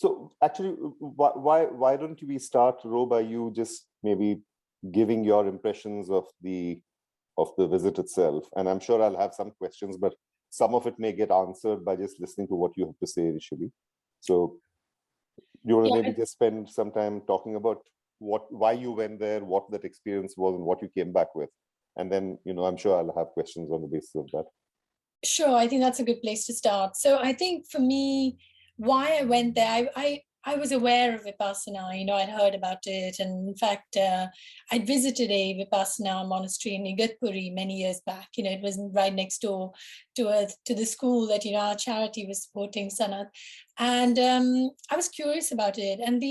So actually, why don't we start, Ro, by you just maybe giving your impressions of the visit itself? And I'm sure I'll have some questions, but some of it may get answered by just listening to what you have to say initially. So you want to maybe just spend some time talking about why you went there, what that experience was, and what you came back with. And then, I'm sure I'll have questions on the basis of that. Sure, I think that's a good place to start. So I think for me, why I went there, I was aware of Vipassana, I'd heard about it. And in fact, I'd visited a Vipassana monastery in Igatpuri many years back. It was right next door to the school that, our charity was supporting, Sanat. And I was curious about it. And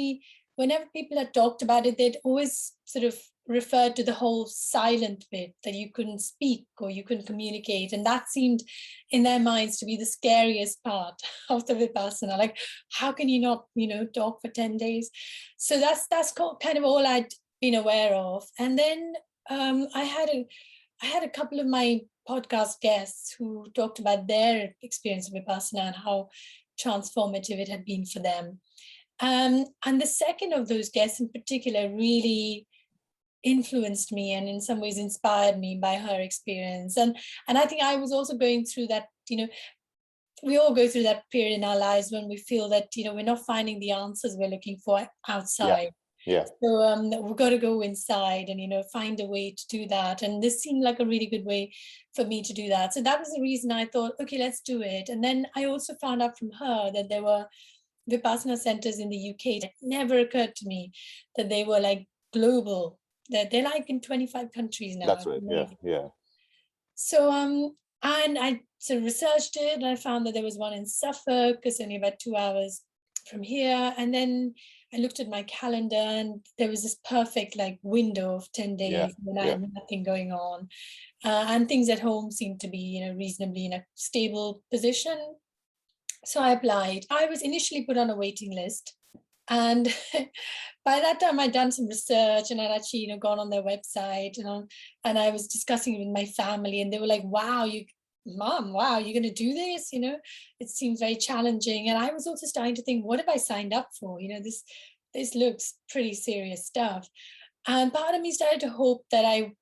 whenever people had talked about it, they'd always sort of referred to the whole silent bit, that you couldn't speak or you couldn't communicate. And that seemed in their minds to be the scariest part of the Vipassana. Like, how can you not, talk for 10 days? So that's kind of all I'd been aware of. And then I had a couple of my podcast guests who talked about their experience of Vipassana and how transformative it had been for them. And the second of those guests in particular really influenced me and in some ways inspired me by her experience. And I think I was also going through that, we all go through that period in our lives when we feel that, we're not finding the answers we're looking for outside. Yeah. So we've got to go inside and, find a way to do that. And this seemed like a really good way for me to do that. So that was the reason I thought, okay, let's do it. And then I also found out from her that there were Vipassana centers in the UK. It never occurred to me that they were like global. They're like in 25 countries now. That's right. Yeah. So and I sort of researched it, and I found that there was one in Suffolk. It's only about 2 hours from here. And then I looked at my calendar, and there was this perfect like window of 10 days when I had nothing going on, and things at home seemed to be, reasonably in a stable position. So I applied. I was initially put on a waiting list. And by that time, I'd done some research and I'd actually, gone on their website, and I was discussing it with my family, and they were like, wow, Mom, wow, you're going to do this? It seems very challenging. And I was also starting to think, what have I signed up for? This looks pretty serious stuff. And part of me started to hope that I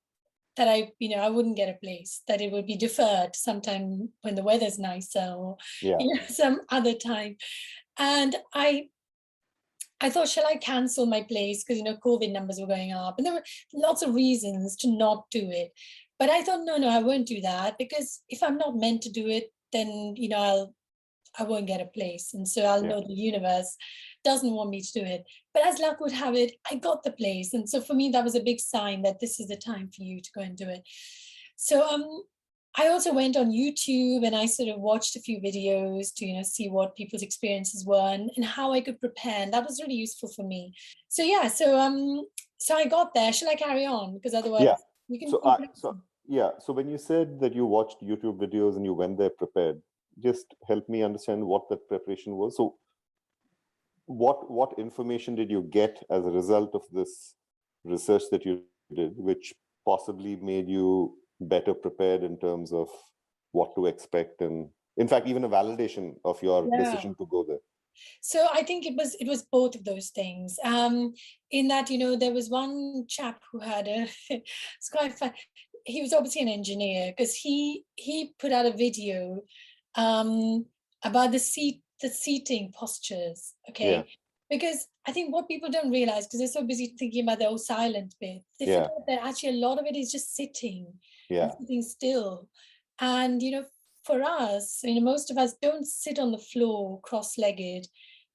wouldn't get a place, that it would be deferred sometime when the weather's nicer or some other time. And I thought, shall I cancel my place? Because, COVID numbers were going up and there were lots of reasons to not do it. But I thought, no, I won't do that, because if I'm not meant to do it, then, I won't get a place. And so I'll know the universe doesn't want me to do it. But as luck would have it, I got the place. And so for me, that was a big sign that this is the time for you to go and do it. So I also went on YouTube and I sort of watched a few videos to, see what people's experiences were and how I could prepare. And that was really useful for me. So so I got there. Shall I carry on? Because otherwise we can. So when you said that you watched YouTube videos and you went there prepared, just help me understand what that preparation was. So what information did you get as a result of this research that you did, which possibly made you better prepared in terms of what to expect, and in fact even a validation of your decision to go there? So I think it was both of those things. In that, there was one chap who had it's quite fun. He was obviously an engineer, because he put out a video about the seating postures. Okay. Yeah. Because I think what people don't realize, because they're so busy thinking about their own silent bit, they forget that actually a lot of it is just sitting, sitting still. And, for us, most of us don't sit on the floor cross-legged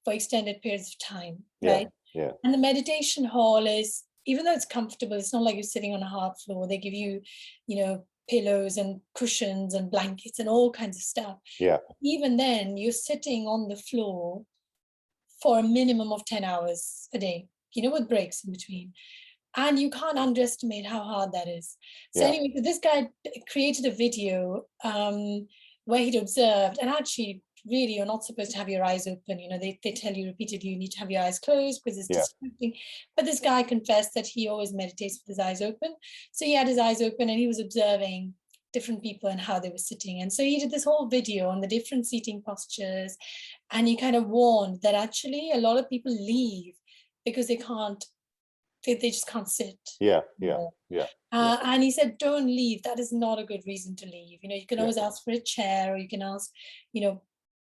for extended periods of time, right? Yeah. And the meditation hall is, even though it's comfortable, it's not like you're sitting on a hard floor. They give you, pillows and cushions and blankets and all kinds of stuff. Yeah. Even then, you're sitting on the floor for a minimum of 10 hours a day, with breaks in between. And you can't underestimate how hard that is. So anyway, this guy created a video where he'd observed, and actually, really, you're not supposed to have your eyes open. They tell you repeatedly, you need to have your eyes closed because it's distracting. But this guy confessed that he always meditates with his eyes open. So he had his eyes open and he was observing different people and how they were sitting. And so he did this whole video on the different seating postures And he kind of warned that actually a lot of people leave because they just can't sit. Yeah. And he said, don't leave. That is not a good reason to leave. You can always ask for a chair, or you can ask,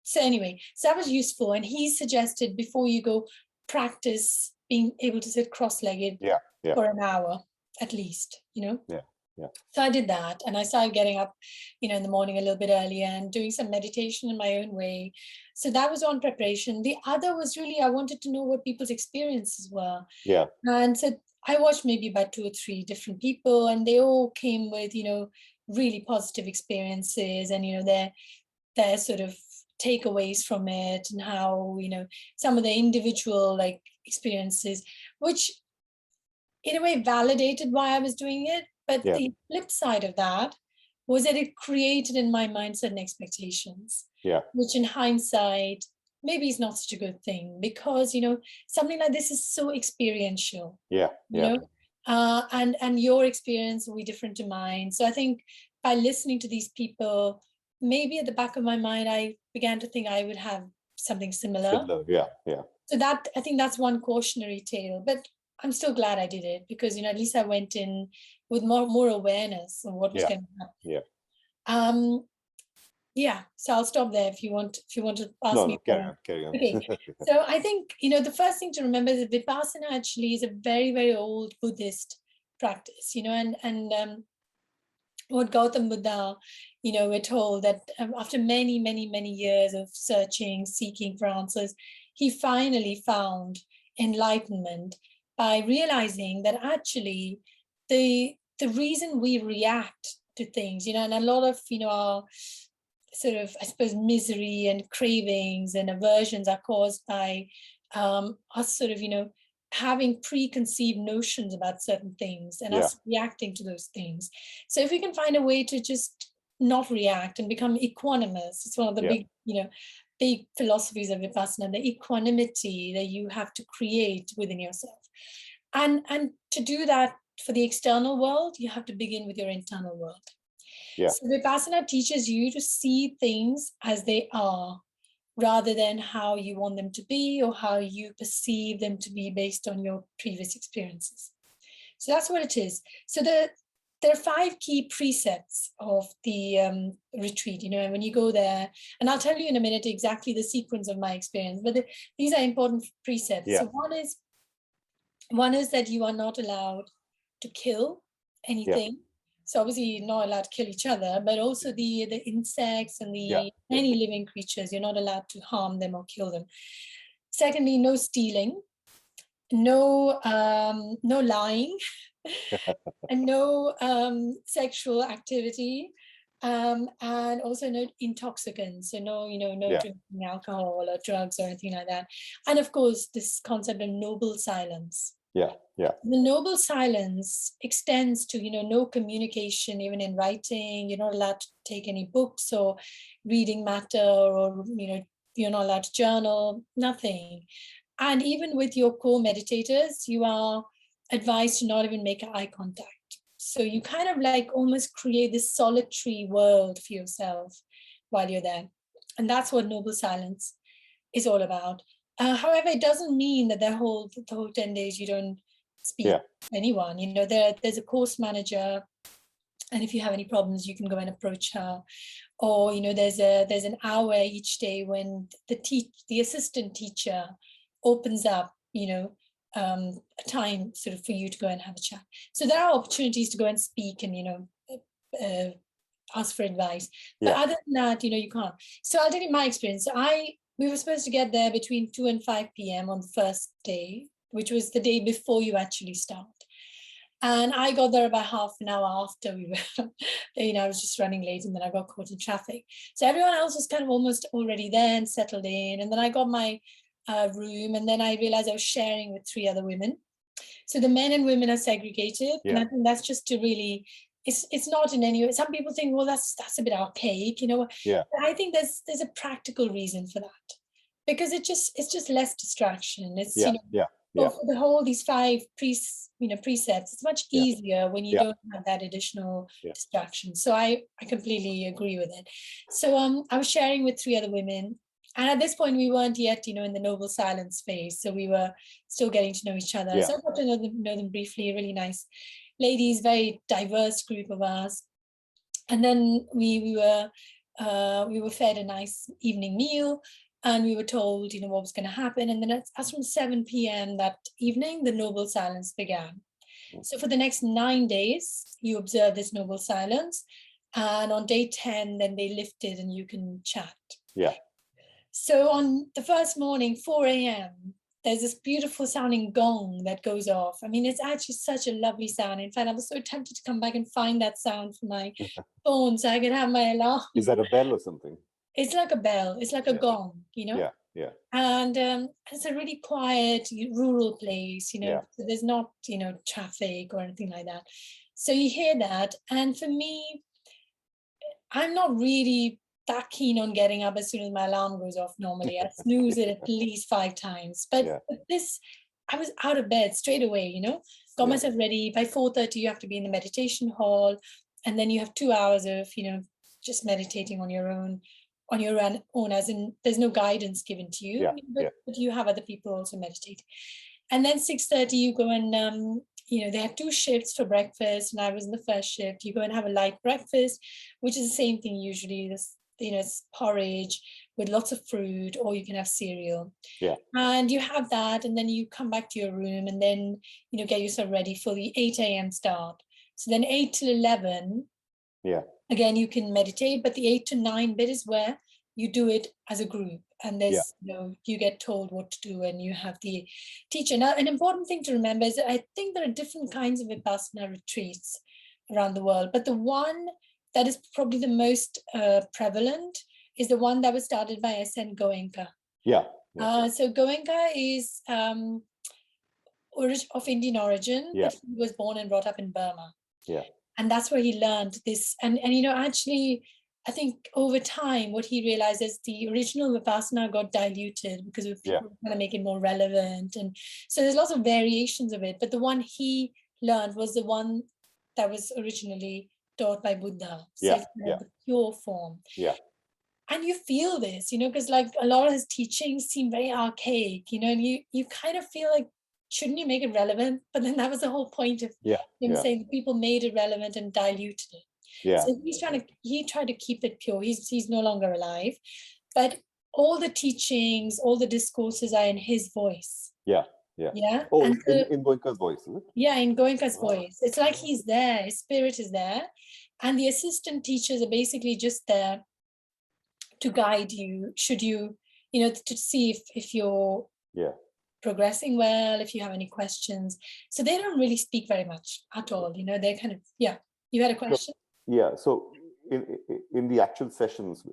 so anyway, so that was useful. And he suggested before you go, practice being able to sit cross-legged for an hour at least, So I did that, and I started getting up, in the morning a little bit earlier and doing some meditation in my own way. So that was one preparation. The other was really, I wanted to know what people's experiences were. Yeah. And so I watched maybe about 2 or 3 different people, and they all came with, really positive experiences, and, their sort of takeaways from it, and how, some of the individual like experiences, which in a way validated why I was doing it. But the flip side of that was that it created in my mind certain expectations, which in hindsight, maybe is not such a good thing, because, something like this is so experiential. And your experience will be different to mine. So I think by listening to these people, maybe at the back of my mind, I began to think I would have something similar. So that, I think that's one cautionary tale. But I'm still glad I did it, because at least I went in with more awareness of what was going to happen. So I'll stop there if you want to ask me. Carry on. Okay. So I think the first thing to remember is that Vipassana actually is a very, very old Buddhist practice. And what Gautam Buddha, we're told that after many, many, many years of searching, seeking for answers, he finally found enlightenment by realizing that actually the reason we react to things, and a lot of, our sort of, I suppose, misery and cravings and aversions are caused by us sort of, having preconceived notions about certain things, and us reacting to those things. So if we can find a way to just not react and become equanimous, it's one of the big philosophies of Vipassana, the equanimity that you have to create within yourself. And to do that for the external world, you have to begin with your internal world. So Vipassana teaches you to see things as they are, rather than how you want them to be or how you perceive them to be based on your previous experiences. So that's what it is. So there are 5 key precepts of the retreat, and when you go there, and I'll tell you in a minute exactly the sequence of my experience, but these are important precepts. So one is that you are not allowed to kill anything. So obviously you're not allowed to kill each other, but also the insects and any living creatures, you're not allowed to harm them or kill them. Secondly, no stealing, no lying, and no sexual activity, and also no intoxicants. So no drinking alcohol or drugs or anything like that. And of course, this concept of noble silence. The noble silence extends to, no communication, even in writing. You're not allowed to take any books or reading matter, or, you're not allowed to journal, nothing. And even with your co-meditators, you are advised to not even make eye contact. So you kind of like almost create this solitary world for yourself while you're there. And that's what noble silence is all about. However, it doesn't mean that the whole 10 days you don't speak to anyone. There's a course manager, and if you have any problems, you can go and approach her. Or there's an hour each day when the assistant teacher opens up a time sort of for you to go and have a chat. So there are opportunities to go and speak and ask for advice. But other than that, you can't. So I'll tell you my experience. We were supposed to get there between 2 and 5 p.m. on the first day, which was the day before you actually start. And I got there about half an hour after we were, I was just running late, and then I got caught in traffic. So everyone else was kind of almost already there and settled in. And then I got my room, and then I realized I was sharing with 3 other women. So the men and women are segregated. And I think that's just to really, it's not in any way. Some people think, well, that's a bit archaic, But I think there's a practical reason for that, because it's just less distraction. It's for the whole these 5 precepts, it's much easier when you don't have that additional distraction. So I completely agree with it. So I was sharing with 3 other women, And at this point, we weren't yet, in the noble silence phase. So we were still getting to know each other. Yeah. So I got to know them briefly, really nice ladies, very diverse group of us. And then we were fed a nice evening meal, and we were told, what was going to happen. And then as from 7 p.m. that evening, the noble silence began. So for the next 9 days, you observe this noble silence. And on day 10, then they lift it and you can chat. Yeah. So on the first morning, 4 a.m., there's this beautiful sounding gong that goes off. I mean, it's actually such a lovely sound. In fact, I was so tempted to come back and find that sound for my phone so I could have my alarm. Is that a bell or something? It's like a bell. It's like a gong, Yeah, yeah. And it's a really quiet rural place, Yeah. so there's not, traffic or anything like that. So you hear that. And for me, I'm not really that keen on getting up as soon as my alarm goes off normally. I snooze it at least 5 times. But with this, I was out of bed straight away, got myself ready. By 4:30, you have to be in the meditation hall. And then you have 2 hours of, just meditating on your own, as in there's no guidance given to you, but you have other people also meditating. And then 6:30, you go and, they have 2 shifts for breakfast, and I was in the first shift. You go and have a light breakfast, which is the same thing usually. This, it's porridge with lots of fruit, or you can have cereal. Yeah. And you have that, and then you come back to your room, and then, get yourself ready for the 8 a.m. start. So then 8 till 11. Yeah. Again, you can meditate, but the 8 to 9 bit is where you do it as a group, and there's you get told what to do, and you have the teacher. Now, an important thing to remember is that I think there are different kinds of Vipassana retreats around the world, but the one that is probably the most prevalent is the one that was started by S.N. Goenka. Yeah. So Goenka is of Indian origin, but he was born and brought up in Burma. Yeah. And that's where he learned this. And actually, I think over time, what he realized is the original Vipassana got diluted because of people trying to make it more relevant. And so there's lots of variations of it. But the one he learned was the one that was originally taught by Buddha. So it's kind of the pure form. Yeah. And you feel this, because like a lot of his teachings seem very archaic, and you kind of feel like, shouldn't you make it relevant? But then that was the whole point of him saying people made it relevant and diluted it. Yeah. So he tried to keep it pure. He's no longer alive, but all the teachings, all the discourses are in his voice. Yeah. Oh, in Goenka's voice, is it? Yeah, in Goenka's voice. It's like he's there, his spirit is there. And the assistant teachers are basically just there to guide you, should you, to see if you're progressing well, if you have any questions. So they don't really speak very much at all. They're kind of, you had a question? So in the actual sessions,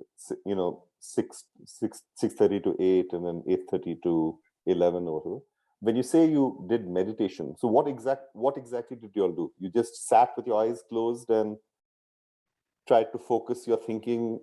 6:30 to 8 and then 8:30 to 11 or whatever, when you say you did meditation, so what exactly did you all do? You just sat with your eyes closed and tried to focus your thinking?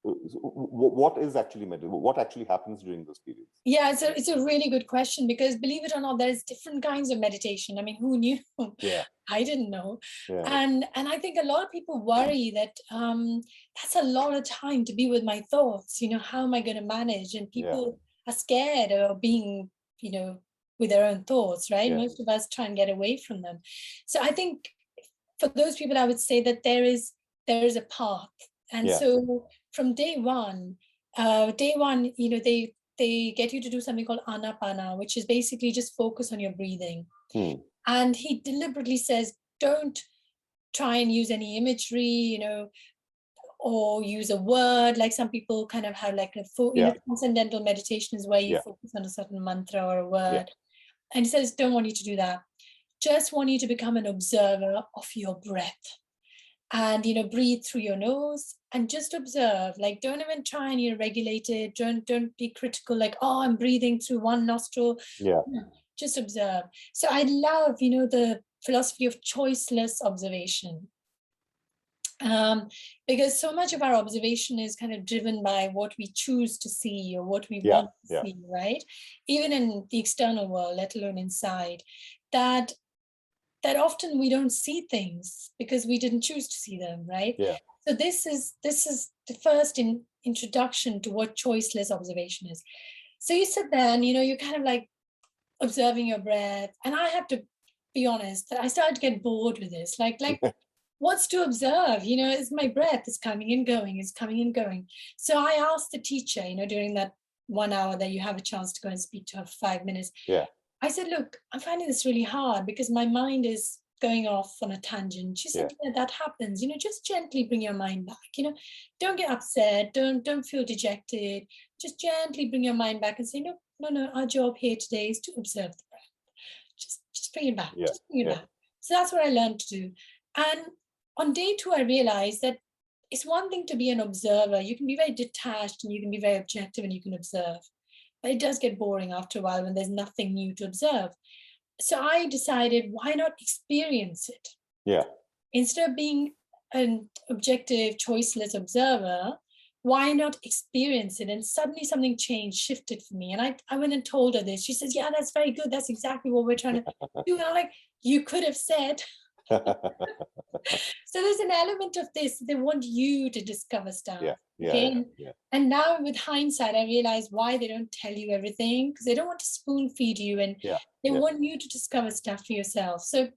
What is actually meditation? What actually happens during those periods? Yeah, it's a really good question, because believe it or not, there's different kinds of meditation. I mean, who knew? Yeah. I didn't know. Yeah. And I think a lot of people worry that that's a lot of time to be with my thoughts. How am I going to manage? And people are scared of being, with their own thoughts, right? Most of us try and get away from them. So I think for those people, I would say that there is a path. And so from day one, they get you to do something called anapana, which is basically just focus on your breathing. And he deliberately says, don't try and use any imagery, or use a word. Like some people kind of have like transcendental meditation is where you focus on a certain mantra or a word. And he says, don't want you to do that. Just want you to become an observer of your breath. And breathe through your nose and just observe. Like, don't even try and regulate it. Don't be critical, like, oh, I'm breathing through one nostril. Just observe. So I love the philosophy of choiceless observation, because so much of our observation is kind of driven by what we choose to see or what we want to see, right? Even in the external world, let alone inside, that often we don't see things because we didn't choose to see them, right? Yeah. So this is the first introduction to what choiceless observation is. So you sit there and, you're kind of like observing your breath. And I have to be honest that I started to get bored with this. Like what's to observe? It's my breath is coming and going, it's coming and going. So I asked the teacher, during that 1 hour that you have a chance to go and speak to her for 5 minutes. Yeah. I said, look, I'm finding this really hard because my mind is going off on a tangent. She said, yeah, that happens. Just gently bring your mind back. Don't get upset. Don't feel dejected. Just gently bring your mind back and say, no. Our job here today is to observe the breath. Just bring it back. Yeah. Just bring it back. So that's what I learned to do. And on day 2, I realized that it's one thing to be an observer. You can be very detached and you can be very objective and you can observe. But it does get boring after a while when there's nothing new to observe. So I decided, why not experience it? Yeah. Instead of being an objective, choiceless observer, why not experience it? And suddenly something changed, shifted for me. And I went and told her this. She says, yeah, that's very good. That's exactly what we're trying to do. And I'm like, you could have said. So there's an element of this. They want you to discover stuff. And now with hindsight, I realize why they don't tell you everything, because they don't want to spoon feed you, and they want you to discover stuff for yourself. So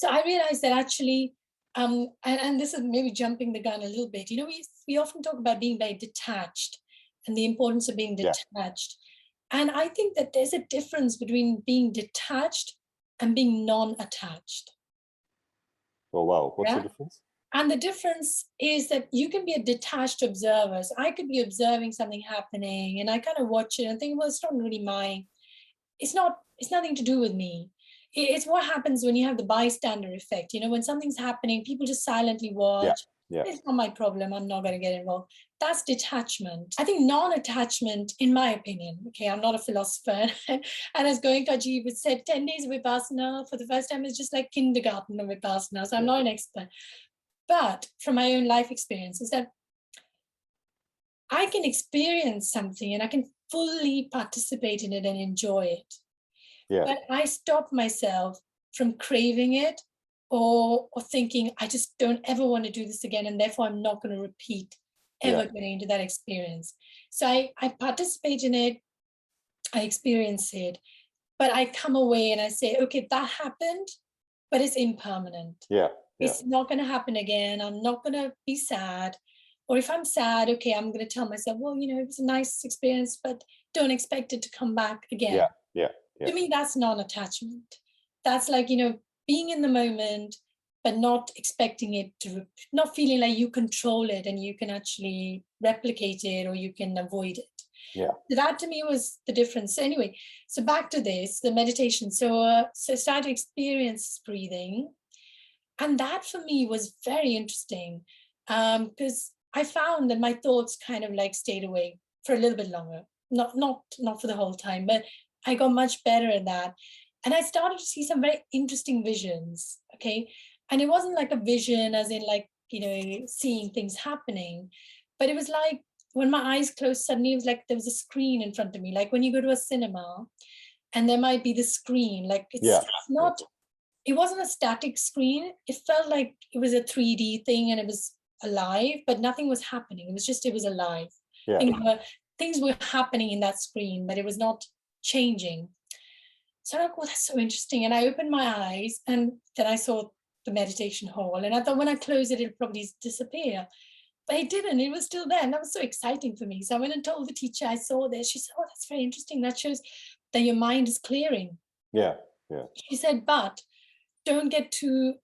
I realized that actually, and this is maybe jumping the gun a little bit. We often talk about being very detached and the importance of being detached. And I think that there's a difference between being detached and being non-attached. Oh, wow. What's the difference? And the difference is that you can be a detached observer. So I could be observing something happening and I kind of watch it and think, well, it's not really it's nothing to do with me. It's what happens when you have the bystander effect. When something's happening, people just silently watch. It's not my problem. I'm not going to get involved. That's detachment. I think non-attachment, in my opinion, I'm not a philosopher. And as Goenkaji would said, 10 days of Vipassana for the first time is just like kindergarten of Vipassana. So I'm not an expert. But from my own life experience is that I can experience something and I can fully participate in it and enjoy it. But I stop myself from craving it or thinking, I just don't ever want to do this again, and therefore I'm not going to repeat ever getting into that experience. So I participate in it, I experience it, but I come away and I say, okay, that happened, but it's impermanent. It's not going to happen again. I'm not going to be sad. Or if I'm sad, okay, I'm going to tell myself, well, it was a nice experience, but don't expect it to come back again. To me, that's non-attachment. That's like, being in the moment, but not expecting it to, not feeling like you control it and you can actually replicate it or you can avoid it. So that to me was the difference. So anyway, so back to this, the meditation. So I started to experience breathing. And that for me was very interesting because I found that my thoughts kind of like stayed away for a little bit longer, not for the whole time, but I got much better at that. And I started to see some very interesting visions. And it wasn't like a vision as in like, seeing things happening, but it was like when my eyes closed, suddenly it was like there was a screen in front of me. Like when you go to a cinema and there might be the screen, like it's not, it wasn't a static screen. It felt like it was a 3D thing and it was alive, but nothing was happening. It was alive. Things were happening in that screen, but it was not changing. So I'm like, oh, that's so interesting. And I opened my eyes and then I saw the meditation hall. And I thought when I close it, it'll probably disappear. But it didn't. It was still there. And that was so exciting for me. So I went and told the teacher I saw this. She said, oh, that's very interesting. That shows that your mind is clearing. She said, but don't get too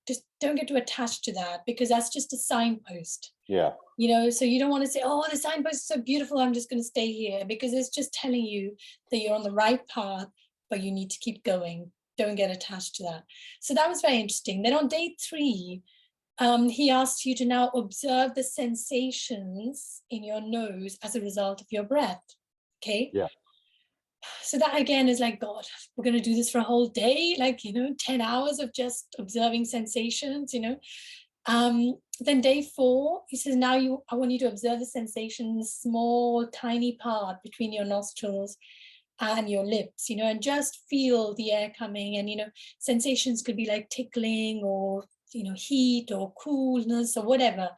attached to that because that's just a signpost. So you don't want to say, oh, the signpost is so beautiful, I'm just going to stay here, because it's just telling you that you're on the right path, but you need to keep going. Don't get attached to that. So that was very interesting. Then on day 3, he asked you to now observe the sensations in your nose as a result of your breath. So that again is like, God, we're going to do this for a whole day, like, 10 hours of just observing sensations, Then day 4, he says, now I want you to observe the sensation, small, tiny part between your nostrils and your lips, and just feel the air coming. And, sensations could be like tickling or heat or coolness or whatever,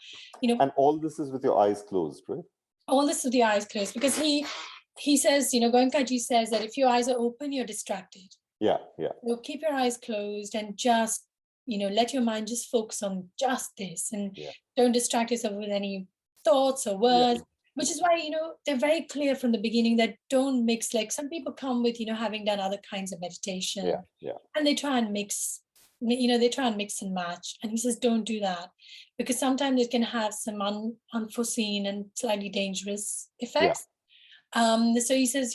And all this is with your eyes closed, right? all this with the eyes closed, because he says, Goenkaji says that if your eyes are open, you're distracted. Yeah. So keep your eyes closed and just, let your mind just focus on just this, and don't distract yourself with any thoughts or words, which is why, they're very clear from the beginning that don't mix. Like some people come with, having done other kinds of meditation, and they try and mix, and match. And he says, don't do that, because sometimes it can have some unforeseen and slightly dangerous effects. So he says,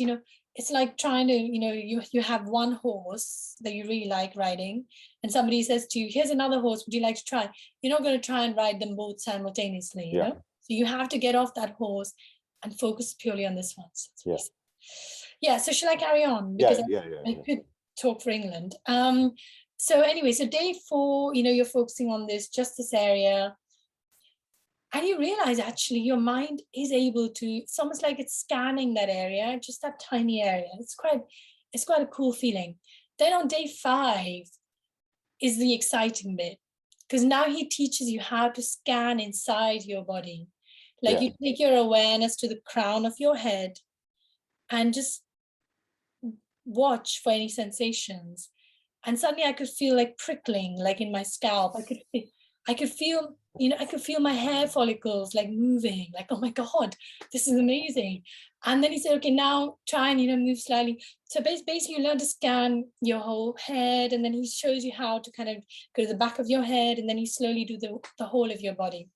it's like trying to, you have one horse that you really like riding, and somebody says to you, here's another horse, would you like to try? You're not going to try and ride them both simultaneously, you know? So you have to get off that horse and focus purely on this one. So shall I carry on? Because I could talk for England. So anyway, so day 4, you're focusing on just this area. And you realize actually your mind is able to, it's almost like it's scanning that area, just that tiny area. It's quite a cool feeling. Then on day 5 is the exciting bit, because now he teaches you how to scan inside your body. Like you take your awareness to the crown of your head and just watch for any sensations. And suddenly I could feel like prickling, like in my scalp. I could feel, I could feel my hair follicles like moving, like, oh my God, this is amazing. And then he said, okay, now try and, move slightly. So basically you learn to scan your whole head, and then he shows you how to kind of go to the back of your head, and then you slowly do the whole of your body.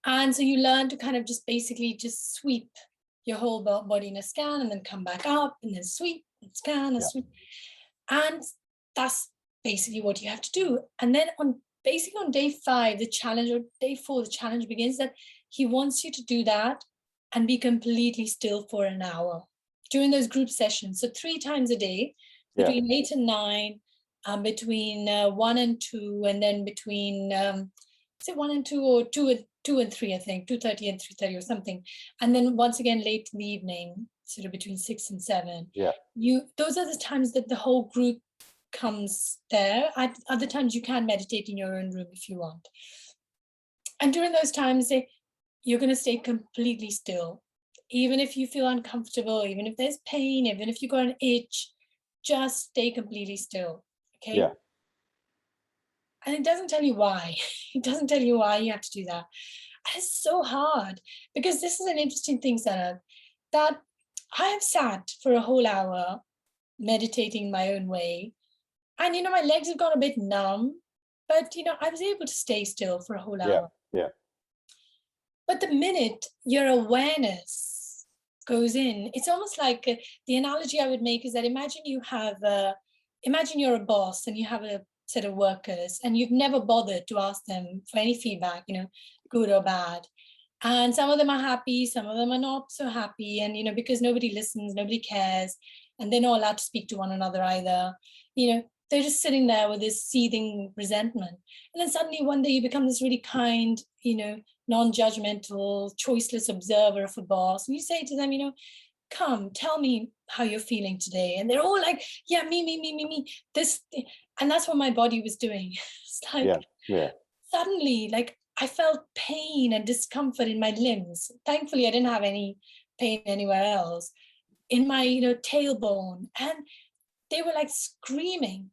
And so you learn to kind of just basically just sweep your whole body in a scan, and then come back up, and then sweep and scan and sweep. And that's basically what you have to do. And then on day 5, the challenge, or day 4, the challenge begins, that he wants you to do that and be completely still for an hour during those group sessions. So 3 times a day, between 8 and 9, between 1 and 2, and then between, 1 and 2, or 2 and 3, I think, 2:30 and 3:30 or something. And then once again, late in the evening, sort of between 6 and 7. Those are the times that the whole group comes there. At other times you can meditate in your own room if you want. And during those times, you're going to stay completely still. Even if you feel uncomfortable, even if there's pain, even if you got an itch, just stay completely still. Okay? And it doesn't tell you why. It doesn't tell you why you have to do that. And it's so hard, because this is an interesting thing, Sanat, that I have sat for a whole hour meditating in my own way. And, my legs have gone a bit numb, but, I was able to stay still for a whole hour. But the minute your awareness goes in, it's almost like the analogy I would make is that imagine you're a boss and you have a set of workers, and you've never bothered to ask them for any feedback, good or bad. And some of them are happy, some of them are not so happy. And, because nobody listens, nobody cares, and they're not allowed to speak to one another either, they're just sitting there with this seething resentment. And then suddenly one day you become this really kind, non-judgmental, choiceless observer of a boss. And you say to them, come, tell me how you're feeling today. And they're all like, yeah, me, this. And that's what my body was doing. It's like, suddenly, like, I felt pain and discomfort in my limbs. Thankfully, I didn't have any pain anywhere else, in my, tailbone. And they were like screaming.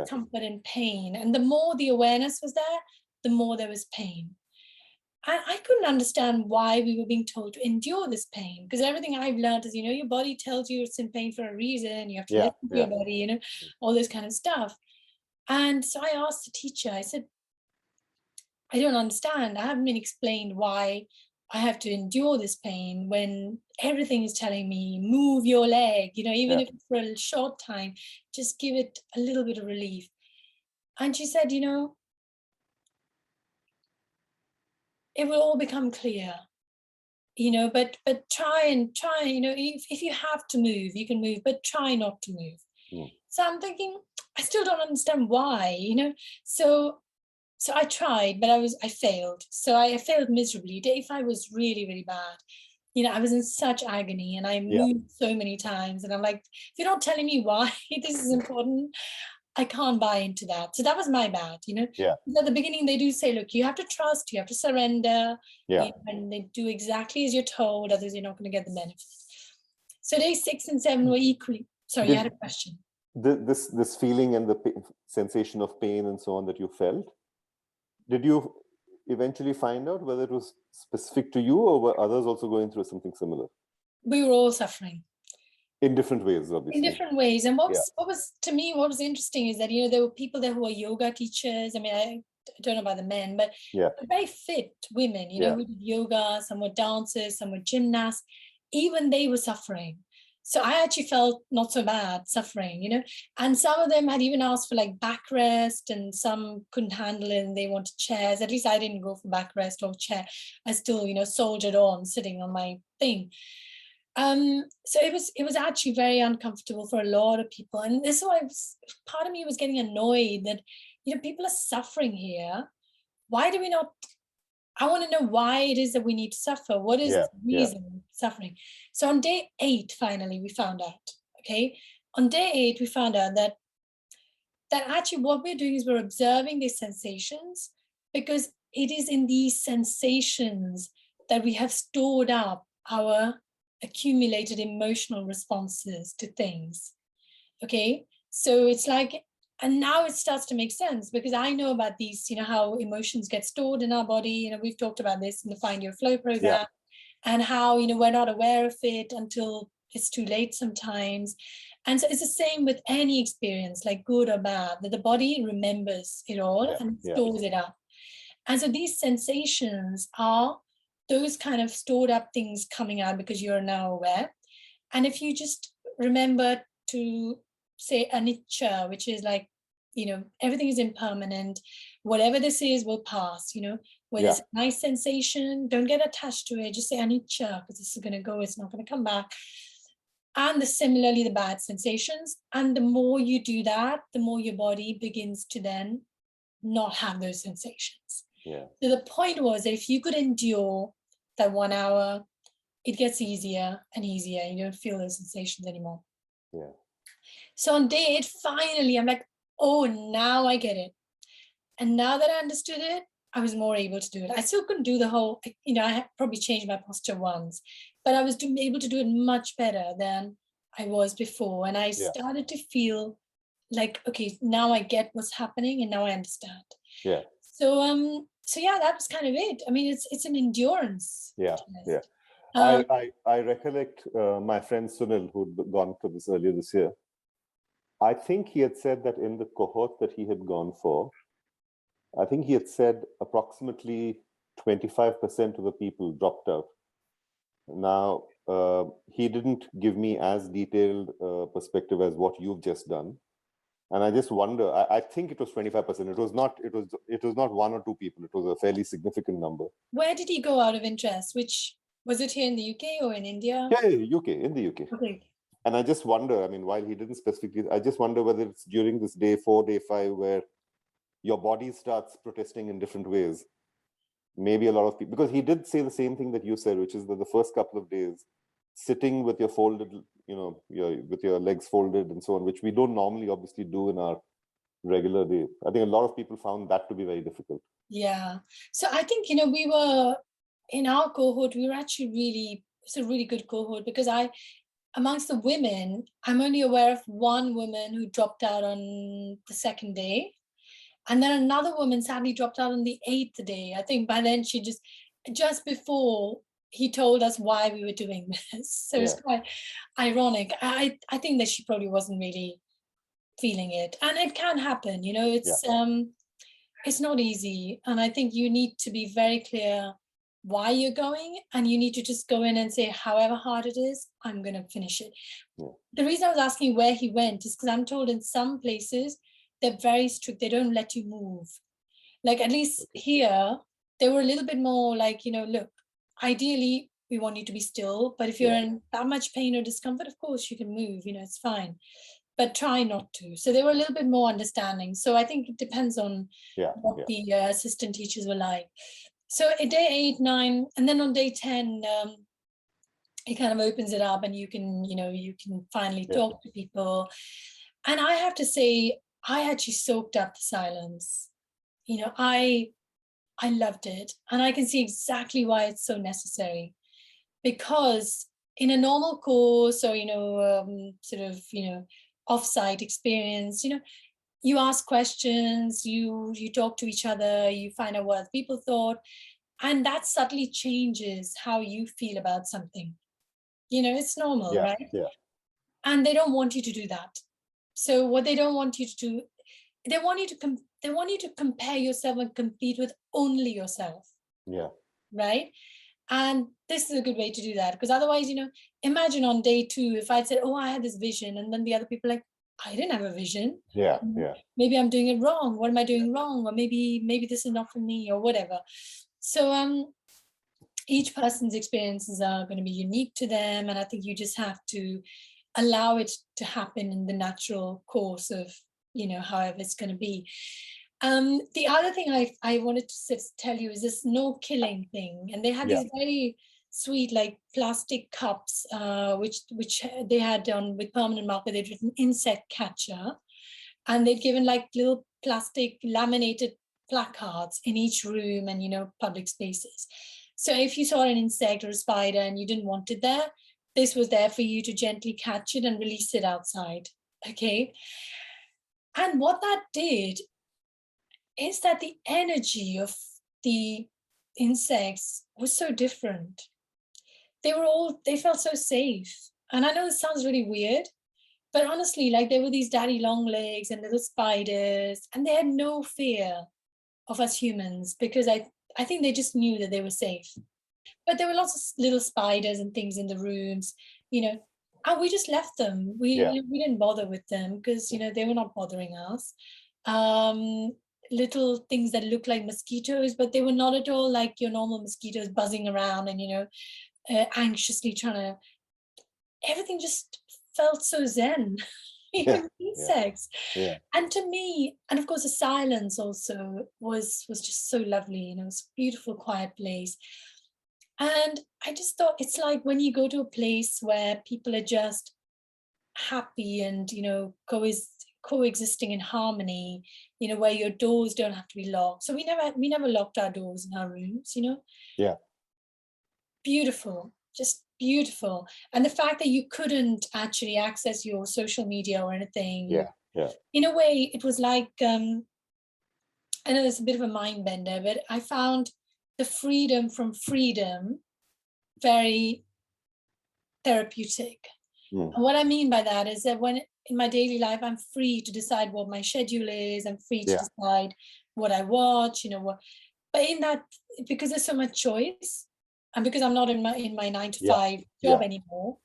Comfort and pain. And the more the awareness was there, the more there was pain. I couldn't understand why we were being told to endure this pain, because everything I've learned is, your body tells you it's in pain for a reason. You have to listen to your body, all this kind of stuff. And so I asked the teacher, I said, I don't understand. I haven't been explained why I have to endure this pain when everything is telling me, move your leg, even if it's for a short time, just give it a little bit of relief. And she said, it will all become clear, but try, if you have to move, you can move, but try not to move. So I'm thinking, I still don't understand why, So I tried, but I failed. So I failed miserably. Day 5 was really, really bad. I was in such agony, and I moved so many times. And I'm like, if you're not telling me why this is important, I can't buy into that. So that was my bad, Yeah. At the beginning, they do say, look, you have to trust, you have to surrender, Yeah. and they do exactly as you're told, otherwise you're not going to get the benefit. So days 6 and 7 were equally. Sorry, you had a question. This feeling and the sensation of pain and so on that you felt, did you eventually find out whether it was specific to you, or were others also going through something similar? We were all suffering. In different ways, obviously. In different ways. And what was to me, what was interesting is that, there were people there who were yoga teachers. I mean, I don't know about the men, but very fit women, who did yoga, some were dancers, some were gymnasts. Even they were suffering. So I actually felt not so bad suffering, and some of them had even asked for like backrest, and some couldn't handle it and they wanted chairs. At least I didn't go for backrest or chair. I still, soldiered on sitting on my thing. So it was actually very uncomfortable for a lot of people. And this is why part of me was getting annoyed that, people are suffering here. Why do we not? I want to know why it is that we need to suffer. What is the reason of suffering? So on day 8, finally, we found out, okay? On day 8, we found out that actually what we're doing is we're observing these sensations, because it is in these sensations that we have stored up our accumulated emotional responses to things, okay? So it's like, and now it starts to make sense, because I know about these, how emotions get stored in our body. We've talked about this in the Find Your Flow program, and how, we're not aware of it until it's too late sometimes. And so it's the same with any experience, like good or bad, that the body remembers it all and stores it up. And so these sensations are those kind of stored up things coming out because you're now aware. And if you just remember to say anicca, which is like, everything is impermanent, whatever this is will pass, when there's a nice sensation, don't get attached to it, just say anicca, because this is going to go, it's not going to come back. And similarly, the bad sensations. And the more you do that, the more your body begins to then not have those sensations. So the point was that if you could endure that 1 hour, it gets easier and easier. You don't feel those sensations anymore. So on day 8, finally, I'm like, oh, now I get it. And now that I understood it, I was more able to do it. I still couldn't do the whole, I had probably changed my posture once, but I was able to do it much better than I was before. And I started to feel like, okay, now I get what's happening and now I understand. So that was kind of it. I mean, it's an endurance. I recollect my friend Sunil, who'd gone to this earlier this year. I think he had said that in the cohort that he had gone for, I think he had said approximately 25% of the people dropped out. Now, he didn't give me as detailed perspective as what you've just done. And I just wonder, I think it was 25%. It was not 1 or 2 people. It was a fairly significant number. Where did he go out of interest? Which, was it here in the UK or in India? Yeah, in the UK. Okay. And I just wonder, I mean, while he didn't specifically, I just wonder whether it's during this day 4, day 5, where your body starts protesting in different ways. Maybe a lot of people, because he did say the same thing that you said, which is that the first couple of days, sitting with your folded, with your legs folded and so on, which we don't normally obviously do in our regular day. I think a lot of people found that to be very difficult. Yeah. So I think, we were, in our cohort, we were actually it's a really good cohort, because amongst the women, I'm only aware of one woman who dropped out on the 2nd day. And then another woman sadly dropped out on the 8th day. I think by then she just before he told us why we were doing this. So it's quite ironic. I think that she probably wasn't really feeling it. And it can happen, it's not easy. And I think you need to be very clear why you're going, and you need to just go in and say, however hard it is, I'm going to finish it. The reason I was asking where he went is because I'm told in some places they're very strict. They don't let you move. Like, at least here, they were a little bit more like, look, ideally we want you to be still, but if you're in that much pain or discomfort, of course you can move, it's fine, but try not to. So they were a little bit more understanding. So I think it depends on what the assistant teachers were like. So at day 8, 9, and then on day 10, it kind of opens it up, and you can finally talk to people. And I have to say, I actually soaked up the silence. I loved it, and I can see exactly why it's so necessary. Because in a normal course, or sort of offsite experience, you ask questions, you talk to each other, you find out what people thought, and that subtly changes how you feel about something. It's normal, Yeah, right? yeah, And they don't want you to do that. So what they don't want you to do, they want you to compare yourself and compete with only yourself, yeah, right? And this is a good way to do that, because otherwise, imagine on day 2, if I'd said, oh, I had this vision, and then the other people like, I didn't have a vision. yeah, yeah, Maybe I'm doing it wrong. What am I doing wrong? Or maybe this is not for me, or whatever. So each person's experiences are going to be unique to them, and I think you just have to allow it to happen in the natural course of however it's going to be. The other thing I wanted to tell you is this no killing thing, and they had yeah, these very sweet like plastic cups, which they had on with permanent marker. They'd written insect catcher, and they'd given like little plastic laminated placards in each room and public spaces. So if you saw an insect or a spider and you didn't want it there, this was there for you to gently catch it and release it outside. Okay. And what that did is that the energy of the insects was so different. They felt so safe. And I know this sounds really weird, but honestly, like there were these daddy long legs and little spiders, and they had no fear of us humans, because I think they just knew that they were safe. But there were lots of little spiders and things in the rooms, and we just left them. yeah, We didn't bother with them because they were not bothering us. Um, Little things that look like mosquitoes, but they were not at all like your normal mosquitoes buzzing around and anxiously trying to. Everything just felt so zen. yeah, Even yeah, insects. yeah, And to me, and of course the silence also was just so lovely. It's a beautiful quiet place. And I just thought it's like when you go to a place where people are just happy and coexisting in harmony, where your doors don't have to be locked. So we never locked our doors in our rooms. yeah, Beautiful, just beautiful. And the fact that you couldn't actually access your social media or anything, yeah, yeah, in a way it was like I know it's a bit of a mind bender, but I found the freedom from freedom very therapeutic. mm, And what I mean by that is that when in my daily life I'm free to decide what my schedule is, I'm free to yeah, decide what I watch, what. But in that, because there's so much choice, and because I'm not in my 9 to 5 job yeah, anymore,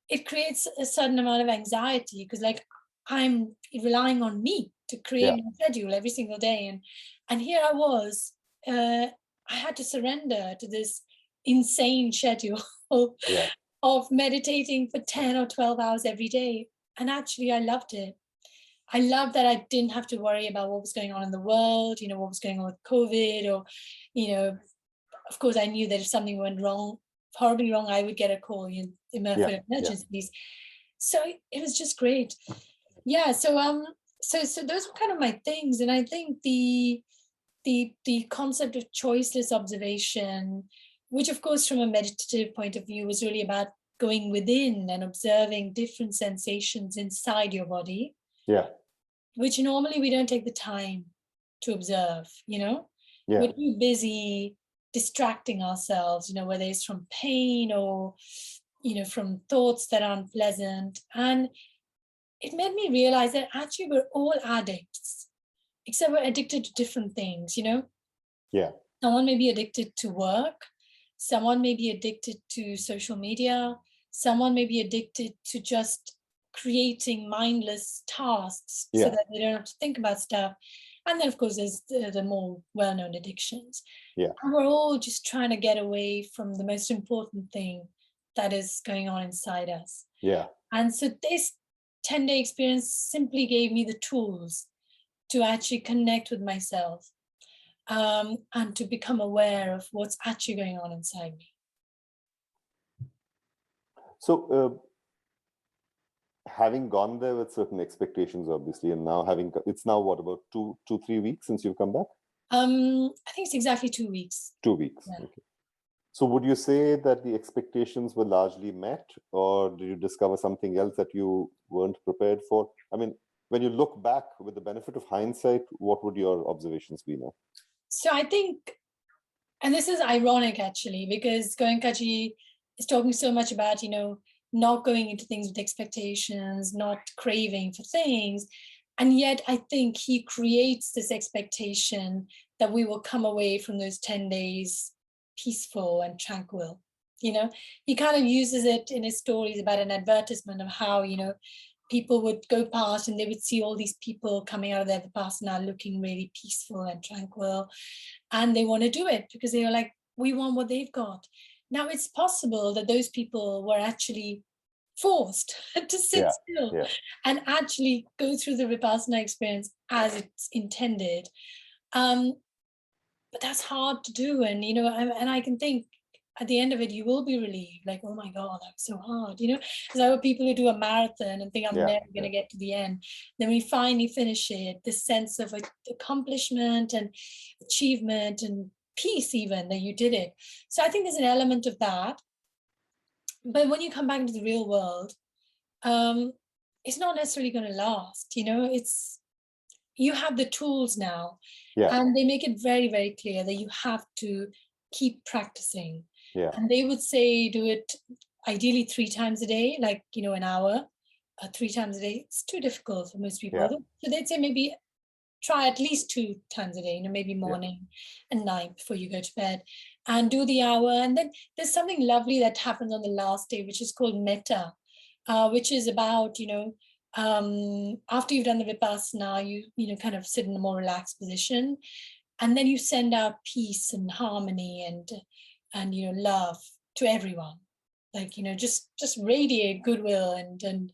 it creates a certain amount of anxiety, because like I'm relying on me to create yeah, my schedule every single day, and here I was, I had to surrender to this insane schedule yeah, of meditating for 10 or 12 hours every day, and actually I loved it. I love that I didn't have to worry about what was going on in the world, what was going on with COVID, or you know of course, I knew that if something went wrong, horribly wrong, I would get a call yeah, for yeah. emergencies. So it was just great. Yeah. So those were kind of my things, and I think the concept of choiceless observation, which of course from a meditative point of view was really about going within and observing different sensations inside your body, Yeah, which normally we don't take the time to observe. yeah, We're too busy distracting ourselves, whether it's from pain or from thoughts that aren't pleasant. And it made me realize that actually we're all addicts, except we're addicted to different things. yeah, Someone may be addicted to work, someone may be addicted to social media, someone may be addicted to just creating mindless tasks so yeah, that they don't have to think about stuff. And then, of course, there's the more well known addictions. yeah, And we're all just trying to get away from the most important thing that is going on inside us. yeah. And so, this 10-day experience simply gave me the tools to actually connect with myself, and to become aware of what's actually going on inside me. So, having gone there with certain expectations, obviously, and now it's now what, about 3 weeks since you've come back? I think it's exactly 2 weeks. 2 weeks. Yeah. Okay. So would you say that the expectations were largely met, or did you discover something else that you weren't prepared for? I mean, when you look back with the benefit of hindsight, what would your observations be now? So I think, and this is ironic actually, because Goenkaji is talking so much about, not going into things with expectations, not craving for things. And yet I think he creates this expectation that we will come away from those 10 days peaceful and tranquil. He kind of uses it in his stories about an advertisement of how, people would go past and they would see all these people coming out of their Vipassana looking really peaceful and tranquil. And they want to do it because they are like, we want what they've got. Now, it's possible that those people were actually forced to sit still and actually go through the Vipassana experience as it's intended. But that's hard to do. And, and I can think at the end of it, you will be relieved, like, oh my God, that was so hard, because there are people who do a marathon and think I'm never going to get to the end. Then we finally finish it, this sense of accomplishment and achievement and peace even that you did it. So I think there's an element of that. But when you come back into the real world, it's not necessarily going to last. You have the tools now, and they make it very, very clear that you have to keep practicing. And they would say do it ideally 3 times a day, like an hour, 3 times a day. It's too difficult for most people. So they'd say maybe try at least 2 times a day, maybe morning and night before you go to bed, and do the hour. And then there's something lovely that happens on the last day, which is called metta, which is about after you've done the Vipassana, you kind of sit in a more relaxed position, and then you send out peace and harmony and love to everyone, like just radiate goodwill and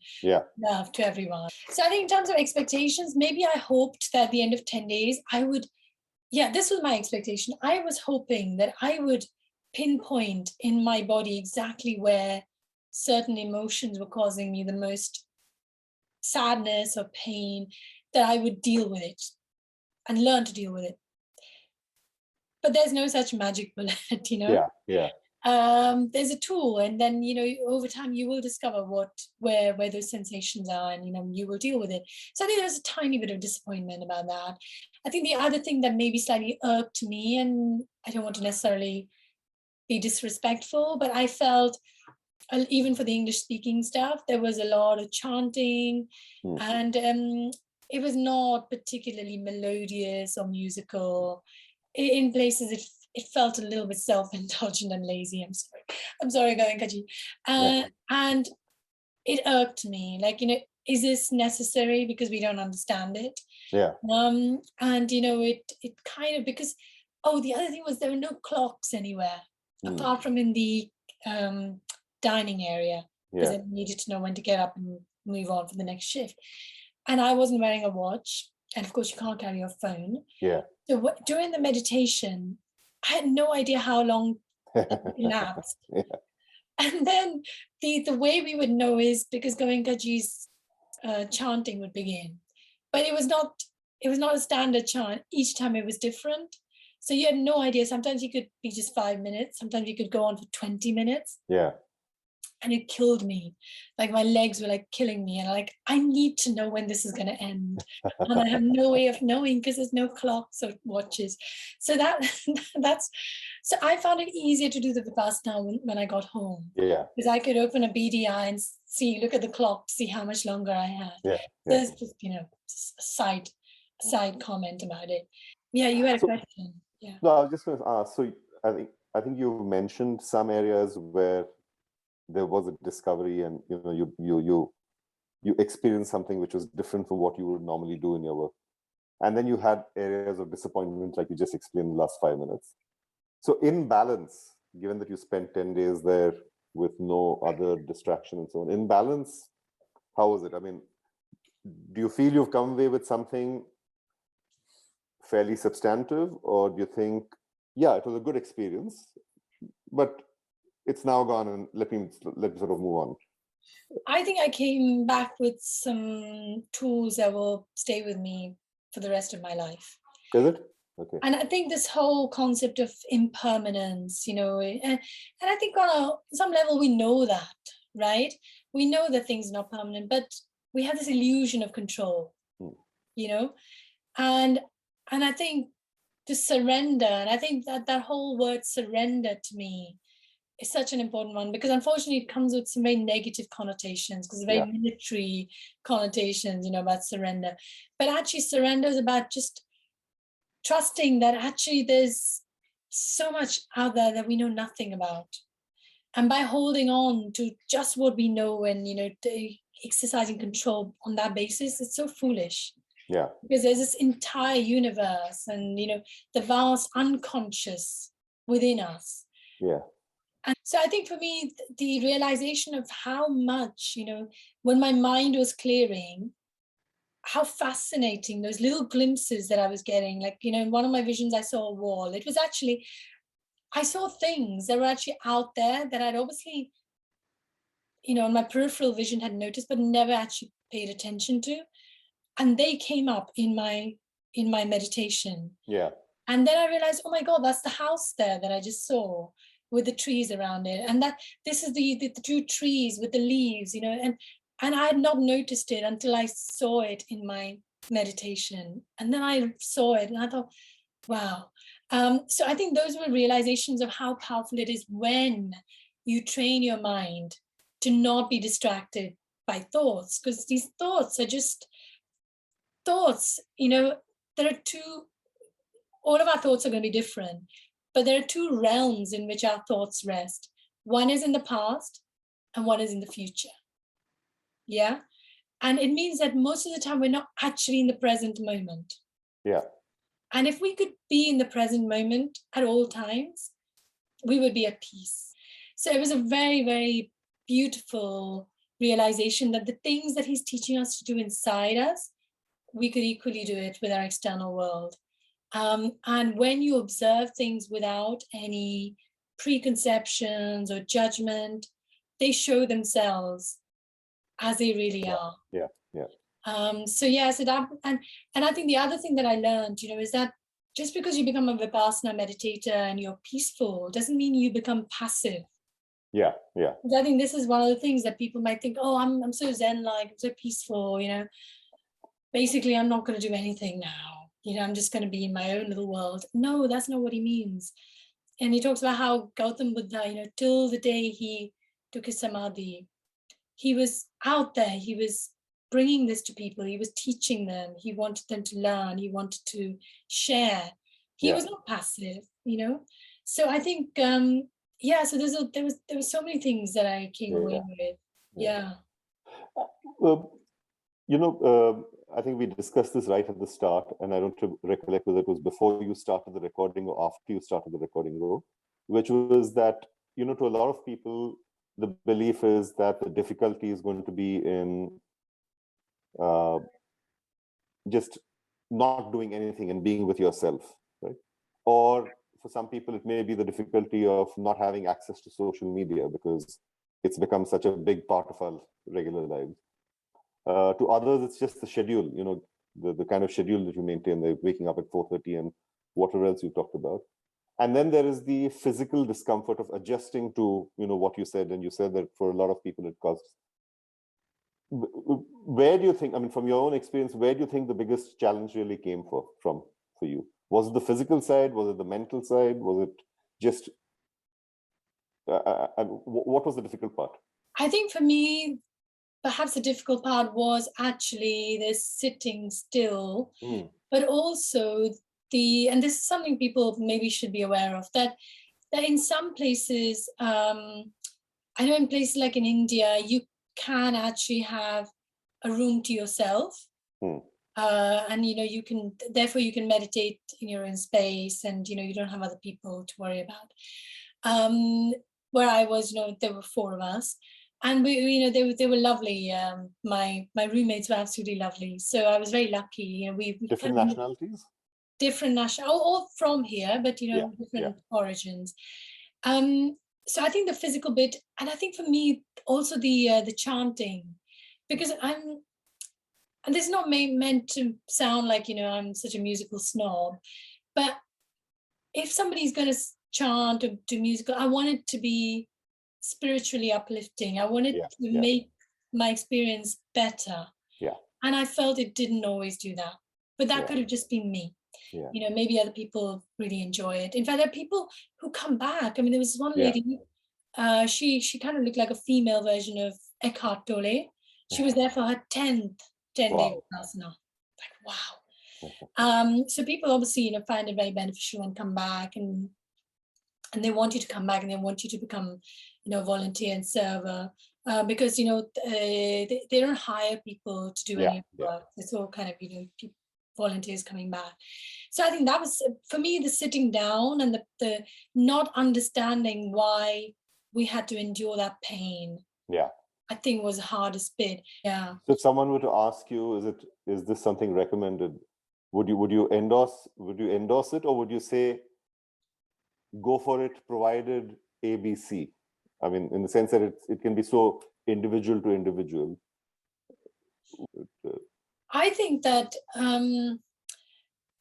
love to everyone. So I think in terms of expectations, maybe I hoped that at the end of 10 days I would, this was my expectation. I was hoping that I would pinpoint in my body exactly where certain emotions were causing me the most sadness or pain, that I would deal with it and learn to deal with it. But there's no such magic bullet, there's a tool, and then over time you will discover where those sensations are, and you will deal with it. So I think there's a tiny bit of disappointment about that. I think the other thing that maybe slightly irked me, and I don't want to necessarily be disrespectful, but I felt even for the English speaking stuff, there was a lot of chanting, and it was not particularly melodious or musical. In places it felt a little bit self-indulgent and lazy. I'm sorry, Goenkaji. And it irked me, like, is this necessary because we don't understand it? And it kind of, because the other thing was there were no clocks anywhere apart from in the dining area, because I needed to know when to get up and move on for the next shift. And I wasn't wearing a watch, and of course you can't carry your phone. So during the meditation, I had no idea how long it elapsed. And then the way we would know is because Goenkaji's chanting would begin, but it was not a standard chant. Each time it was different, so you had no idea. Sometimes you could be just 5 minutes, sometimes you could go on for 20 minutes. And it killed me. Like my legs were like killing me, and I need to know when this is going to end, and I have no way of knowing because there's no clocks or watches. So so I found it easier to do the Vipassana when I got home, because I could open a BDI and look at the clock, see how much longer I had. There's just a side comment about it. You had a question. No, I was just going to ask. So I think you mentioned some areas where there was a discovery, and you experienced something which was different from what you would normally do in your work, and then you had areas of disappointment, like you just explained in the last 5 minutes. So in balance, given that you spent 10 days there with no other distraction and so on, in balance, how was it? I mean, do you feel you've come away with something fairly substantive, or do you think, it was a good experience, but it's now gone, and let me sort of move on? I think I came back with some tools that will stay with me for the rest of my life. Is it? Okay. And I think this whole concept of impermanence, and I think on some level we know that, right? We know that things are not permanent, but we have this illusion of control, you know, and I think to surrender, and I think that whole word surrender to me is such an important one, because unfortunately it comes with some very negative connotations, because very military connotations, about surrender. But actually surrender is about just trusting that actually there's so much out there that we know nothing about. And by holding on to just what we know and, exercising control on that basis, it's so foolish. Yeah. Because there's this entire universe and, the vast unconscious within us. Yeah. And so I think for me, the realization of how much, when my mind was clearing, how fascinating those little glimpses that I was getting. Like, in one of my visions, I saw a wall. It was actually, I saw things that were actually out there that I'd obviously, in my peripheral vision had noticed, but never actually paid attention to. And they came up in my meditation. Yeah. And then I realized, oh my God, that's the house there that I just saw with the trees around it. And that this is the two trees with the leaves, and I had not noticed it until I saw it in my meditation. And then I saw it and I thought, wow. So I think those were realizations of how powerful it is when you train your mind to not be distracted by thoughts, because these thoughts are just thoughts. There are all of our thoughts are going to be different, but there are two realms in which our thoughts rest. One is in the past and one is in the future. Yeah. And it means that most of the time we're not actually in the present moment. Yeah. And if we could be in the present moment at all times, we would be at peace. So it was a very, very beautiful realization that the things that he's teaching us to do inside us, we could equally do it with our external world. And when you observe things without any preconceptions or judgment, they show themselves as they really are. Yeah. Yeah. So that, and I think the other thing that I learned, is that just because you become a Vipassana meditator and you're peaceful doesn't mean you become passive. Yeah. Yeah. I think this is one of the things that people might think, oh, I'm so zen-like, I'm so peaceful, basically I'm not going to do anything now. I'm just going to be in my own little world. No, that's not what he means. And he talks about how Gautam Buddha, till the day he took his samadhi, he was out there. He was bringing this to people. He was teaching them. He wanted them to learn. He wanted to share. He was not passive, So I think, so there was so many things that I came away with. Yeah. I think we discussed this right at the start, and I don't recollect whether it was before you started the recording or after you started the recording, Ro, which was that, to a lot of people, the belief is that the difficulty is going to be in just not doing anything and being with yourself, right? Or for some people, it may be the difficulty of not having access to social media because it's become such a big part of our regular lives. To others, it's just the schedule, the kind of schedule that you maintain, like waking up at 4:30 and whatever else you talked about. And then there is the physical discomfort of adjusting to, what you said. And you said that for a lot of people, it causes. Where do you think, from your own experience, where do you think the biggest challenge really came from for you? Was it the physical side? Was it the mental side? Was it just, what was the difficult part? I think for me, perhaps the difficult part was actually this sitting still, but also and this is something people maybe should be aware of, that in some places, I know in places like in India, you can actually have a room to yourself. And, you can, therefore you can meditate in your own space and, you don't have other people to worry about. Where I was, there were 4 of us. And we, they were lovely. My roommates were absolutely lovely. So I was very lucky. We different nationalities, all from here, but different origins. So I think the physical bit, and I think for me also the chanting, because and this is not meant to sound like, I'm such a musical snob, but if somebody's going to chant or do musical, I want it to be spiritually uplifting. I want it Yeah, to yeah, make my experience better. yeah, And I felt it didn't always do that. But that yeah, could have just been me. yeah, Maybe other people really enjoy it. In fact, there are people who come back. I mean, there was one yeah. lady, she kind of looked like a female version of Eckhart Tolle. She was there for her 10th 10-day Wow. Vipassana. Like, wow. So people obviously, find it very beneficial and come back, and they want you to come back, and they want you to become, volunteer and server, because, they don't hire people to do Yeah, any of the yeah, work. It's all kind of, volunteers coming back. So I think that was, for me, the sitting down and the not understanding why we had to endure that pain, yeah. I think was the hardest bit. Yeah. So if someone were to ask you, is this something recommended? Would you endorse it, or would you say go for it provided ABC? I mean, in the sense that it can be so individual to individual. I think that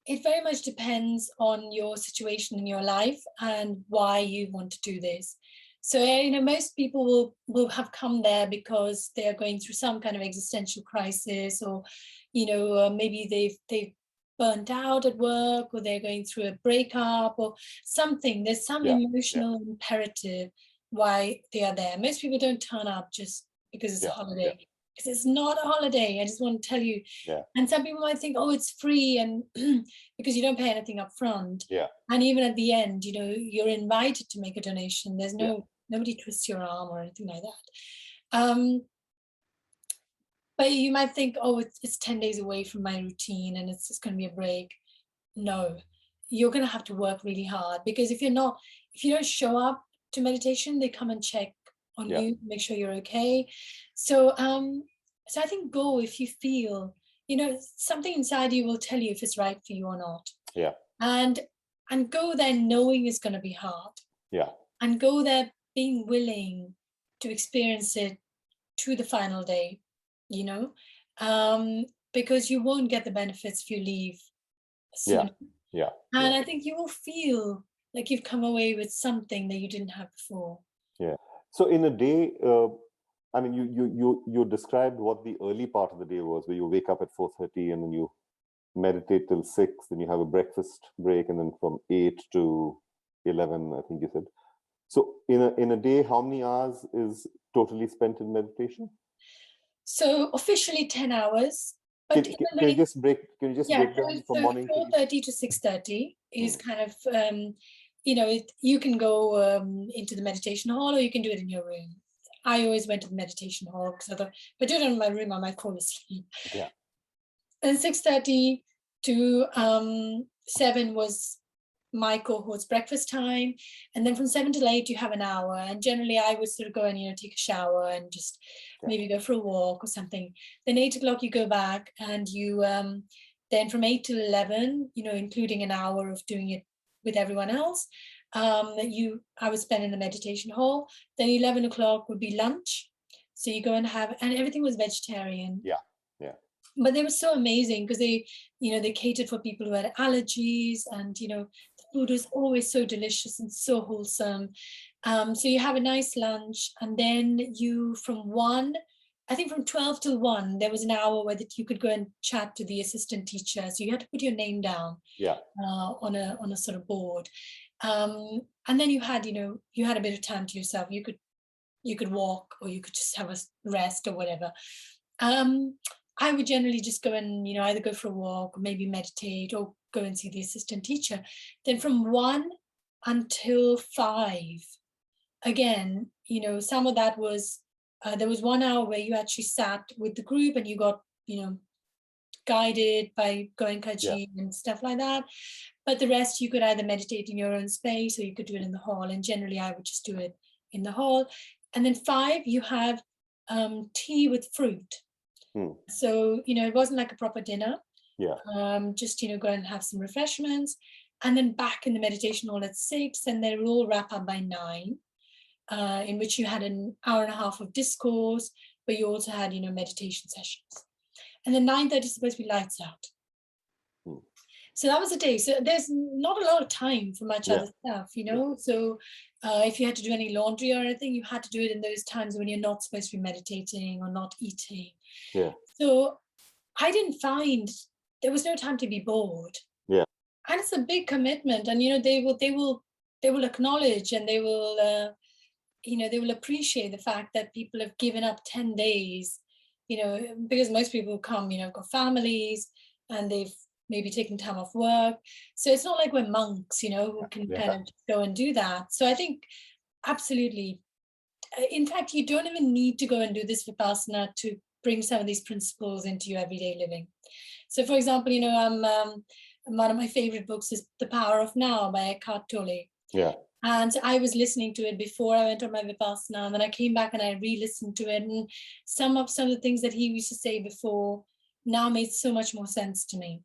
it very much depends on your situation in your life and why you want to do this. So, most people will have come there because they are going through some kind of existential crisis, or, maybe they've burnt out at work, or they're going through a breakup or something. There's some Yeah, yeah, emotional imperative why they are there. Most people don't turn up just because it's a yeah, yeah, holiday, because it's not a holiday. I just want to tell you. yeah, And some people might think, oh, it's free, and because you don't pay anything up front. yeah, And even at the end, you're invited to make a donation. There's yeah, nobody twists your arm or anything like that. But you might think, oh, it's 10 days away from my routine and it's just going to be a break. No, you're going to have to work really hard, because if you don't show up to meditation, they come and check on yeah, you, make sure you're okay. So I think go if you feel, something inside you will tell you if it's right for you or not. yeah, And go there knowing it's going to be hard, yeah, and go there being willing to experience it to the final day, you know, because you won't get the benefits if you leave yeah, soon. yeah, yeah, And I think you will feel like you've come away with something that you didn't have before. yeah. So in a day, I mean, you described what the early part of the day was, where you wake up at 4:30 and then you meditate till 6, then you have a breakfast break, and then from 8 to 11, I think you said. So in a day, how many hours is totally spent in meditation? So officially 10 hours, but Can, in can, a can you way, just break so, down from so morning to evening? 4:30 to 6:30 is Hmm. kind of, you can go into the meditation hall, or you can do it in your room. I always went to the meditation hall because I thought, if I do it in my room, I might fall asleep. Yeah, And 6:30 to 7 was my cohort's breakfast time, and then from 7 till 8 you have an hour, and generally I would sort of go and take a shower and just yeah, maybe go for a walk or something. Then 8 o'clock you go back, and you then from 8 till 11, including an hour of doing it with everyone else, I would spend in the meditation hall. Then 11 o'clock would be lunch, so you go and have, and everything was vegetarian. yeah, yeah, But they were so amazing because they catered for people who had allergies, and the food was always so delicious and so wholesome. So you have a nice lunch, and then I think from 12 till 1, there was an hour where that you could go and chat to the assistant teacher. So you had to put your name down yeah, on a sort of board. And then you had a bit of time to yourself. You could walk, or you could just have a rest or whatever. Um, I would generally just go and, either go for a walk or maybe meditate or go and see the assistant teacher. Then from 1 until 5, again, some of that was, there was 1 hour where you actually sat with the group and you got, guided by yeah, Goenkaji and stuff like that. But the rest you could either meditate in your own space, or you could do it in the hall. And generally I would just do it in the hall. And then 5, you have tea with fruit. hmm, So, it wasn't like a proper dinner. yeah, Just, go and have some refreshments, and then back in the meditation hall at 6, and they will all wrap up by 9. in which you had an hour and a half of discourse, but you also had, meditation sessions. And then 9:30 is supposed to be lights out. So that was the day. So there's not a lot of time for much other stuff, So if you had to do any laundry or anything, you had to do it in those times when you're not supposed to be meditating or not eating. Yeah. So I didn't find there was no time to be bored. Yeah. And it's a big commitment. And they will acknowledge, and they will they will appreciate the fact that people have given up 10 days, because most people come, got families, and they've maybe taken time off work. So it's not like we're monks, who can kind of go and do that. So I think absolutely. In fact, you don't even need to go and do this Vipassana to bring some of these principles into your everyday living. So for example, one of my favorite books is The Power of Now by Eckhart Tolle. Yeah. And I was listening to it before I went on my Vipassana, and then I came back and I re-listened to it, and some of the things that he used to say before now made so much more sense to me.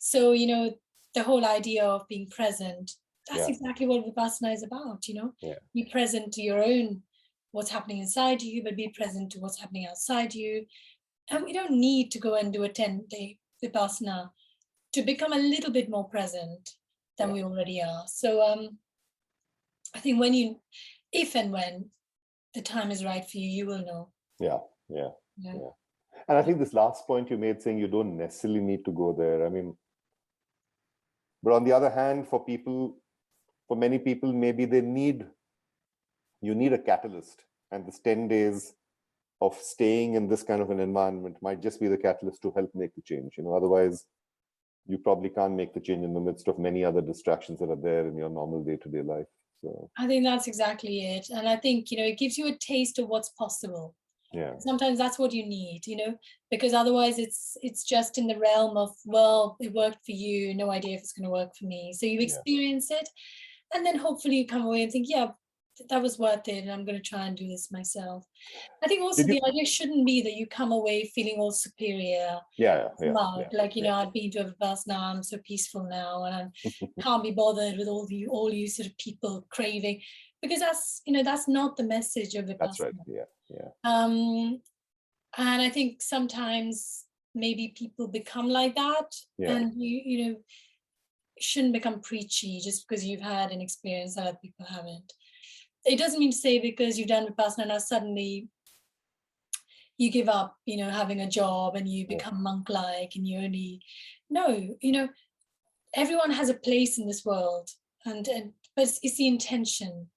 So, the whole idea of being present, that's exactly what Vipassana is about, Be present to your own, what's happening inside you, but be present to what's happening outside you. And we don't need to go and do a 10-day Vipassana to become a little bit more present than we already are. So I think if and when the time is right for you, you will know. Yeah. And I think this last point you made, saying you don't necessarily need to go there. I mean, but on the other hand, for many people, maybe you need a catalyst. And this 10 days of staying in this kind of an environment might just be the catalyst to help make the change. Otherwise, you probably can't make the change in the midst of many other distractions that are there in your normal day-to-day life. So I think that's exactly it. And I think, it gives you a taste of what's possible. Yeah. Sometimes that's what you need, because otherwise it's just in the realm of, well, it worked for you, no idea if it's going to work for me. So you experience it, and then hopefully you come away and think, yeah, that was worth it, and I'm going to try and do this myself. I think also the idea shouldn't be that you come away feeling all superior. Like, I've been to a Vipassana, I'm so peaceful now, and I can't be bothered with all you sort of people craving, because that's not the message of Vipassana. That's right. Yeah. And I think sometimes maybe people become like that, and you shouldn't become preachy just because you've had an experience that other people haven't. It doesn't mean to say because you've done Vipassana now suddenly you give up, having a job and you become monk-like, and you only, no, everyone has a place in this world, but it's the intention,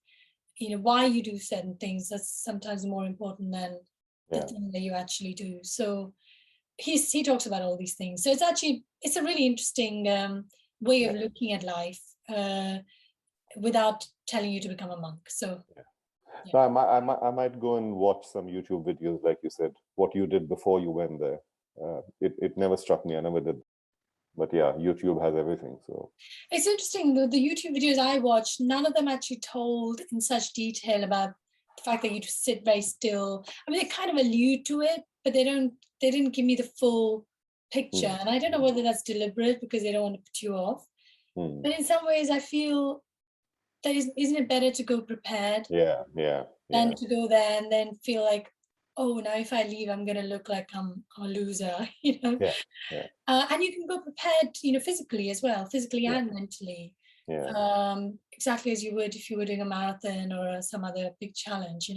why you do certain things that's sometimes more important than the thing that you actually do. So he talks about all these things. So it's a really interesting way of looking at life without telling you to become a monk. So no, I might go and watch some YouTube videos, like you said, what you did before you went there. It never struck me. I never did. But YouTube has everything. So it's interesting, the YouTube videos I watched, none of them actually told in such detail about the fact that you just sit very still. I mean, they kind of allude to it, but they didn't give me the full picture. And I don't know whether that's deliberate because they don't want to put you off. But in some ways I feel that isn't it better to go prepared than to go there and then feel like, oh, now if I leave, I'm going to look like I'm a loser, and you can go prepared, physically as well, physically and mentally, exactly as you would if you were doing a marathon or some other big challenge,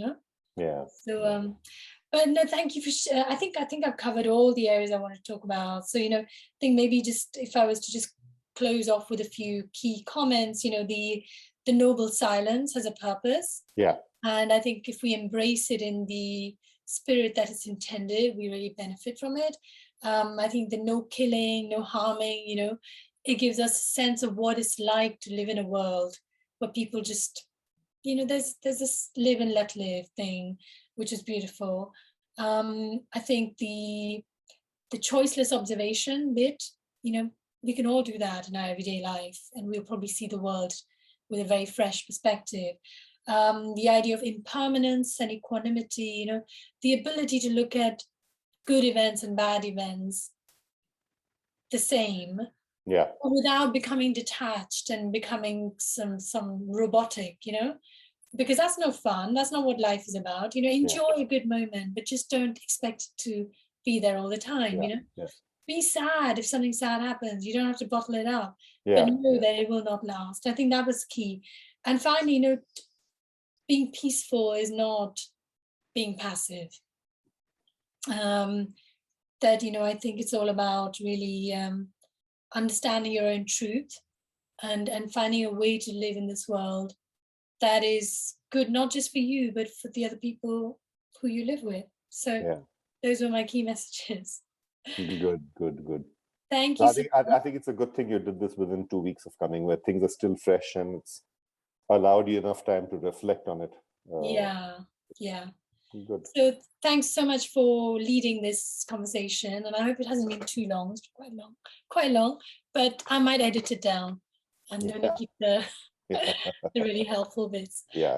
So, but no, thank you for. I think I've covered all the areas I want to talk about. So, I think maybe just if I was to just close off with a few key comments, the noble silence has a purpose. And I think if we embrace it in the spirit that it's intended, we really benefit from it. I think the no killing, no harming, it gives us a sense of what it's like to live in a world where people just, there's this live and let live thing, which is beautiful. I think the choiceless observation bit, we can all do that in our everyday life, and we'll probably see the world with a very fresh perspective. The idea of impermanence and equanimity, the ability to look at good events and bad events the same, without becoming detached and becoming some robotic, because that's no fun. That's not what life is about. Enjoy a good moment, but just don't expect it to be there all the time. Be sad if something sad happens. You don't have to bottle it up, but know that it will not last. I think that was key. And finally, being peaceful is not being passive. That I think it's all about really understanding your own truth and finding a way to live in this world that is good, not just for you, but for the other people who you live with. So those were my key messages. Good. Thank you. I think it's a good thing you did this within 2 weeks of coming, where things are still fresh and it's allowed you enough time to reflect on it. Yeah. Good. So thanks so much for leading this conversation, and I hope it hasn't been too long. It's quite long, but I might edit it down and only keep the really helpful bits. Yeah.